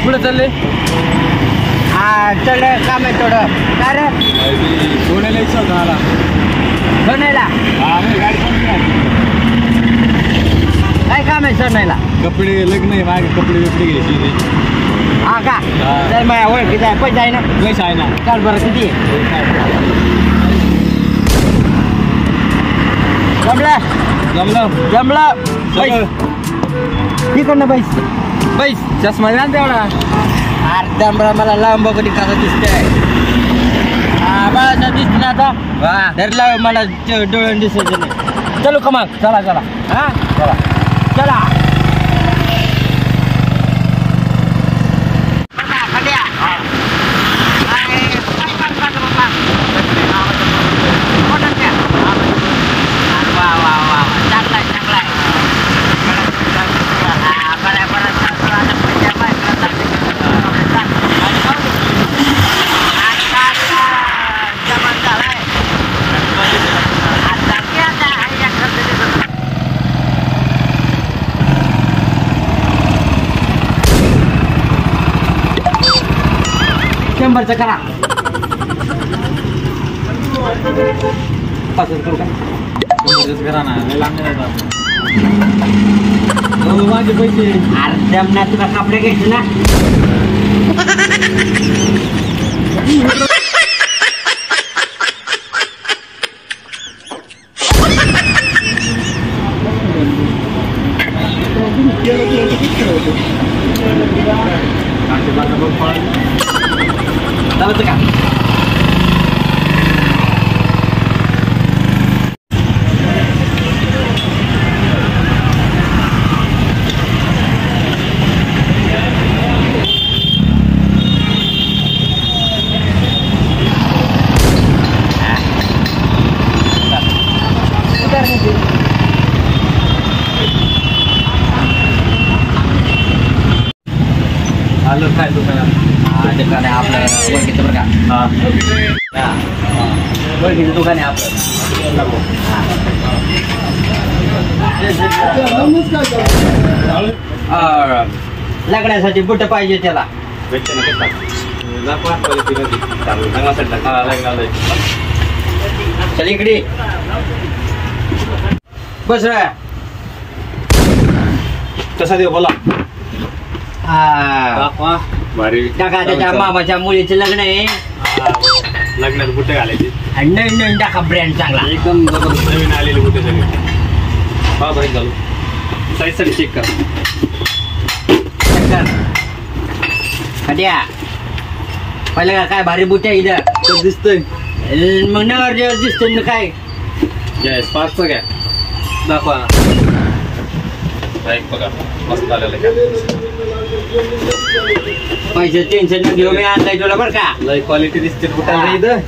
कुठे चालले? चाललं काम आहे थोडं. काय रे? सोन्याला इच्छा होता मला. सोन्याला काय काम आहे? सोन्याला कपडे लग्न आहे माझे, कपडे बिपडे घ्यायचे. हा का? तर माझ्या ओळखीचा आहे, पैसा आहे ना? पैसा आहे ना. चाल बरं, किती जमलं तिकडनं पैस चष्मा द्या ना तेवढा. अरे जमरा मला लांब बघ कसा दिसतंय. मला दिसत ना आता धरला मला डोळ्यान दिसायचं नाही. चलो कमाक, चला चला. हा चला चला. शंभरचं करा. 5 करू का? 100 करा ना. माझे पैसे अर्ध्याम ना. तुला कपडे घ्यायचे ना? चालतं का? आलं काय दुकानात? दुकान आहे आपलं ओळखीचं बरं का? ओळखीचं दुकान आहे आपलं. लग्नासाठी बुट पाहिजे त्याला. चल इकडे बस. कसा देऊ बोला. भारी टाका त्याच्या मामाच्या मुलीचं लग्न आहे. लग्नात बुटे घालायचे आणि नवीन नवीन टाका ब्रँड चांगला एकदम नवीन आलेले बुटे सगळे. हा बरं चालू साईज साठी चेक कर. कट्या पहिलं का काय भारी बुट आहे इथं दिसतंय. मग नवर दिसतोय ना काय. गॅस 5चा घ्या दाखवा ना. बघा मस्त आलेलं आहे. पैसे टेन्शन न घेऊ, मी आणलाय तुला बरं का. लय क्वालिटी दिसते बुटाला इथं.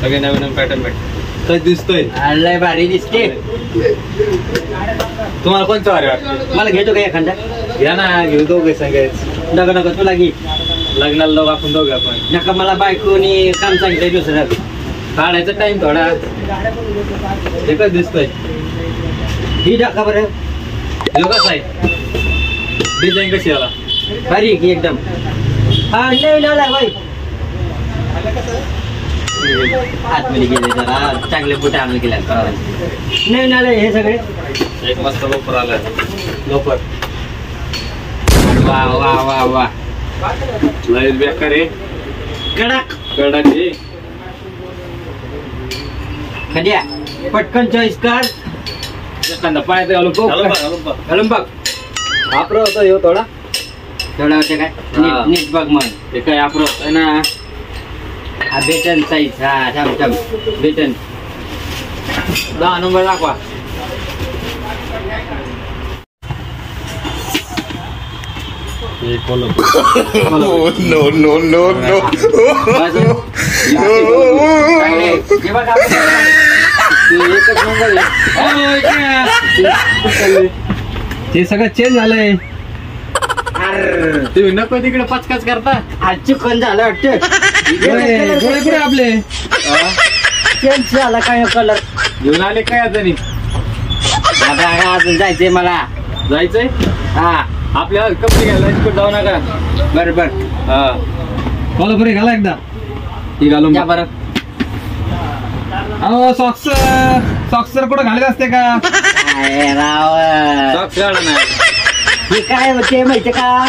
सगळे नवीन नवीन पॅटर्न भेट. तर दिसतोय लय भारी दिसते. तुम्हाला कोणतं भारी वाटतं? मला घेतो का एखादा? घ्या ना. घेऊ दोघे सांगायचं. नका नका तुला घे. लग्नाला लोक आपण दोघे आपण. नका मला बायकोनी काम सांगितलंय दुसरं. काढायचा टाइम थोडा. एकच दिसतोय. ही टाका बरं. हे कसं आहे? डिझाईन कशी आला? भारी की एकदम. हा नवीन आला बाई. आतमध्ये गेले जरा चांगले बुट आणून गेल्या. नवीन आलंय हे सगळे. एक मस्त लोपर आलाय. लोपर वा वा वा वा. लय बेकार आहे. कडक कडक आहे. खड्या पटकन चॉईस कर. एखादा पाय घालून घालून बघ. वापर होता ह्यो थोडा. थोडा होते काय? नीट बघ मग. हे काय वापर आहे ना. हा बेटन साईज. हा थांब थांब. बेटन 10 नंबर दाखवा. ते सगळं चेंज झालंय. तुम्ही नको तिकडे पचकाच करता. आज चिकन झालं वाटतं. डोळे आपले चेंज झाला काय कलर. घेऊन आले काय आता अजून जायचंय मला. जायचंय. हा आपल्याला कपडे घ्यायला कुठे जाऊ नका. बरोबर. हा कोल्हापुरी घाला एकदा. ही घालून या बरं. अहो सॉक्स सॉक्स तर कुठं घालत असते का? अरे राव, सॉक्स घाला नाही. हे काय होते माहितीये का?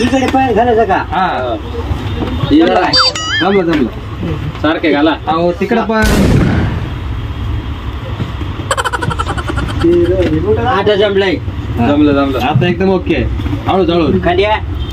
इकडे पाय घालायचं का? हा जमलं जमलं सारखे घाला. अहो तिकडं पण आता जमलंय. जमलं जमलं आता एकदम ओके. हळू हळू खाली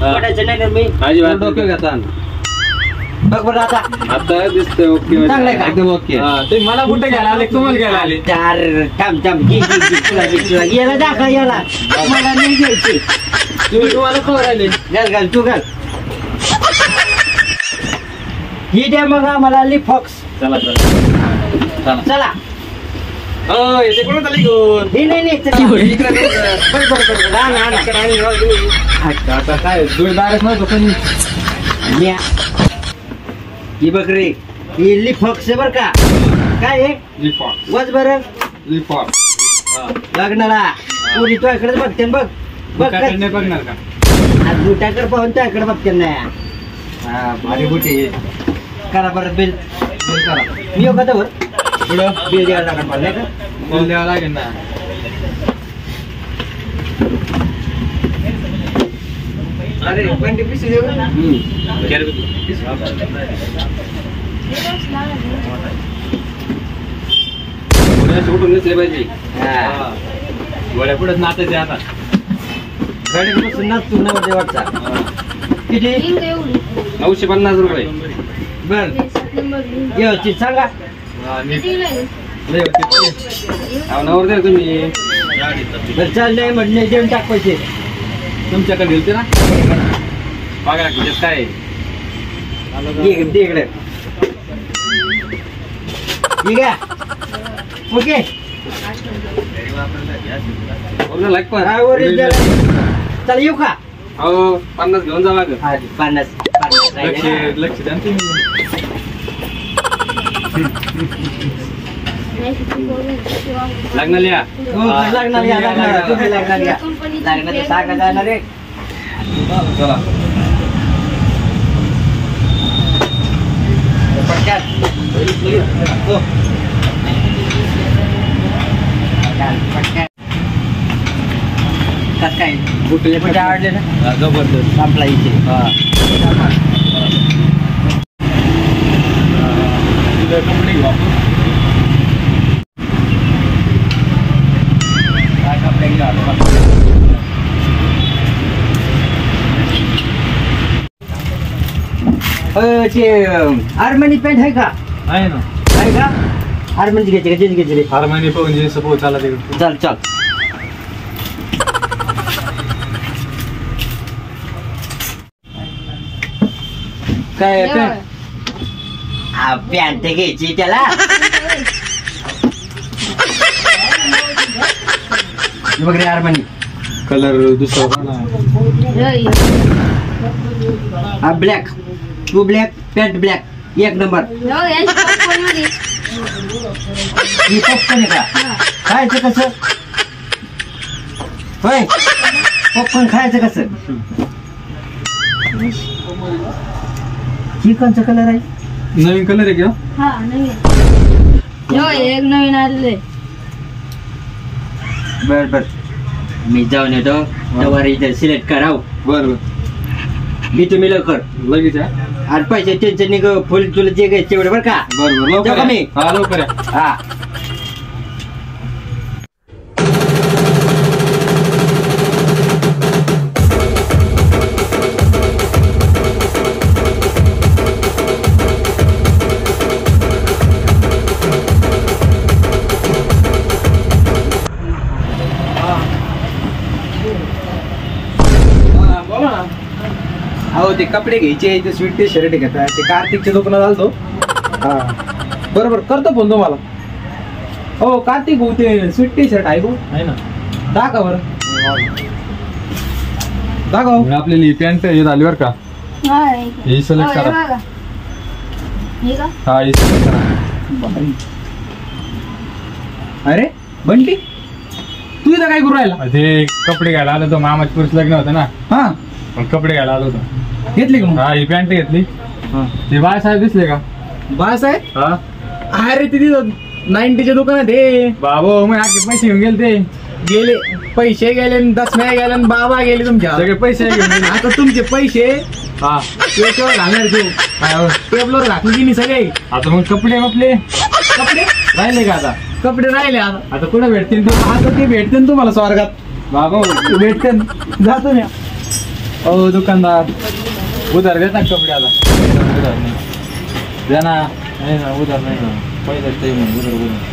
पडायचं नाही ना मी. अजिबात डोकं घेता. बघ बरं आता. आता दिसतंय ओके. चांगलंय का? एकदम ओके. तुम्ही मला कुठे घ्यायला आले? तुम्हाला घ्यायला आले. चार थांब तुला याला दाखव याला. मला नाही घ्यायची. तुम्हाला खबर आले. घाल तू घाल. ही द्या मग आम्हाला लिफॉक्स. चला चला चला. हो येते कोण आली घेऊन. हे नाही आता काय जोरदारच नव्हतं पण ही बघ रे. ही लिफॉक्स बर का? काय आहे? लिफॉक्स वच बर लिफॉक्स लग्नाला पुरी तुझ्याकडे बघते बघ. बघ नाही बघणार का? आज दुट्याकडे पाहून तुझ्याकडे बघते ना. हा भारी बुटी. करा बरं बिल. बिल करा. मी येऊ का तर पुढं बिल द्यायला लागणार मला नाही का? बिल द्यावं लागेल ना. अरे 20 पीस देऊ ना. उठून घेतले पाहिजे. हा. गोळ्या पुढे नाचायचे आता. गाडीपासून नाच तू नव्हते वाटचा. किती? 950 रुपये. बर व्यवस्थित सांगा. नवर द्या तुम्ही. बरं चाललंय म्हटलं देऊन टाक पैसे. तुमच्याकडे दिलते ना बघा त्याच्यात काय आहे. इकडे ठीक आहे. ओके. लाईक पण चला येऊ का? हो 50 घेऊन जा मागं. 50 लक्ष लक्ष द्या ना तुम्ही. लग्नाला या. लागणार या लागणार. तुम्ही लागणार या. लागणार सांगा जाणार रे. चला काय कुठे आवडले ना? जबरदस्त आपला इथे. कपडे घेऊ आपण. आर्मनी पॅन्ट आहे का? आहे ना. आहे का? आर्मनी घ्यायची का? जीन्स घ्यायची रे? हर महिने पाहून जीन्स पोह चाला तिकडे. चल चल. काय पॅन्ट घ्यायची त्याला. बघ रे आर्मनी. कलर दुसरा हा black. Two black pant black. एक नंबर. ही पॉपकॉर्न आहे का? खायचं कसं? होय पॉपकॉर्न खायचं कसं? ही कोणचा कलर आहे? नवीन कलर आहे का? हा नवीन. एक नवीन आलेले. बर बर मी जाऊन येतो. तवर इथे सिलेक्ट कराव. बरं मी तुम्ही लवकर लगेच या. आणि पैसे टेन्शन निघ. फुल तुला जे घ्यायचे एवढे बरं का? बरोबर जाऊ लवकर का मी? या. हा लवकर या. हा. बोला ना. अहो ते कपडे घ्यायचे ते स्वीट टी शर्ट घेतात ते कार्तिकच्या दुकानात आलतो. हा बरोबर करतो फोन तुम्हाला. हो कार्तिक भाऊ ते स्वीट टी शर्ट आहे भाऊ. आहे ना. दाखवा बरं. दाखव. आपल्याला ही पॅन्ट हे झाली बरं का. ही सिलेक्ट करा. हा ही सिलेक्ट करा. अरे बंटी तू इथं काय करू राहिला? ते कपडे घ्यायला आलो होतो, मामाची पुरुष लग्न होतं ना, हा मग कपडे घ्यायला आलो होतो. घेतली का मग? हा, ही पॅन्ट घेतली. ते बाळासाहेब दिसले का? बाळासाहेब? हा अरे ते तिथं 90च्या दुकानात हे बाबा, मग आखे पैसे घेऊन गेले ते. गेले, पैसे गेले, दसम्या गेले आणि बाबा गेले तुमच्या. सगळे पैसे घेऊन गेले. आता तुमचे पैसे हा, टेबलवर घालणार तू. काय हो? टेबलवर घातली की नाही सगळे आता मग कपडे आपले कपडे? राहिले का आता? कपडे राहिले आता. आता कुठे भेटतील तू? आता ते भेटते ना तुम्हाला स्वर्गात. बाबा भेटते जातो मी. हो दुकानदार, उधार देत ना कपडे आता? उधार नाही द्या ना. नाही ना, उधार नाही ना, पैसे उधार उधार.